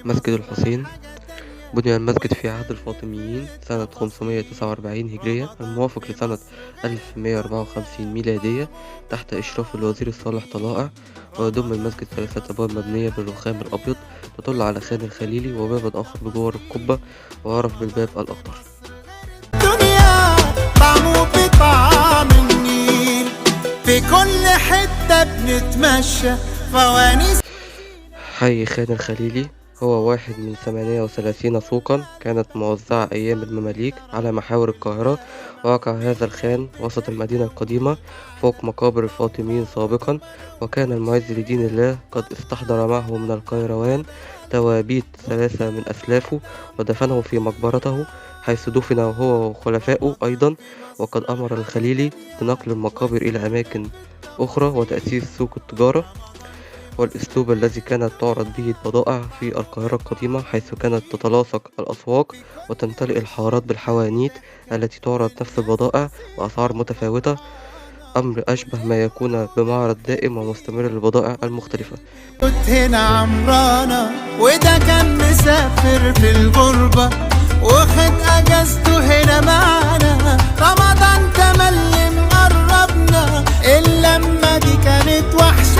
مسجد الحسين. بني المسجد في عهد الفاطميين سنة 549 هجرية الموافق لسنة 1154 ميلادية تحت إشراف الوزير الصالح طلائع. ويضم المسجد 3 أبواب مبنية بالرخام الأبيض تطل على خان الخليلي، وباب آخر بجوار القبة ويعرف بالباب الأخضر. دنيا طعمه بطعم النيل، في كل حتة بنتمشى فوانيس. حي خان الخليلي هو واحد من 38 سوقا كانت موزعة أيام المماليك على محاور القاهرة. وقع هذا الخان وسط المدينة القديمة فوق مقابر الفاطميين سابقا. وكان المعز لدين الله قد استحضر معه من القيروان توابيت 3 من أسلافه ودفنه في مقبرته، حيث دفن هو وخلفائه أيضا. وقد أمر الخليلي بنقل المقابر إلى أماكن أخرى وتأسيس سوق التجارة والأسلوب الذي كانت تعرض به البضائع في القاهرة القديمة، حيث كانت تتلاصق الأسواق وتمتلئ الحارات بالحوانيت التي تعرض نفس البضائع بأسعار متفاوتة، أمر أشبه ما يكون بمعرض دائم ومستمر للبضائع المختلفة. كنت هنا عمرانة وده كان مسافر في الغربة واخد اجازته هنا معانا. رمضان تملي مقربنا، اللمة دي كانت وحشة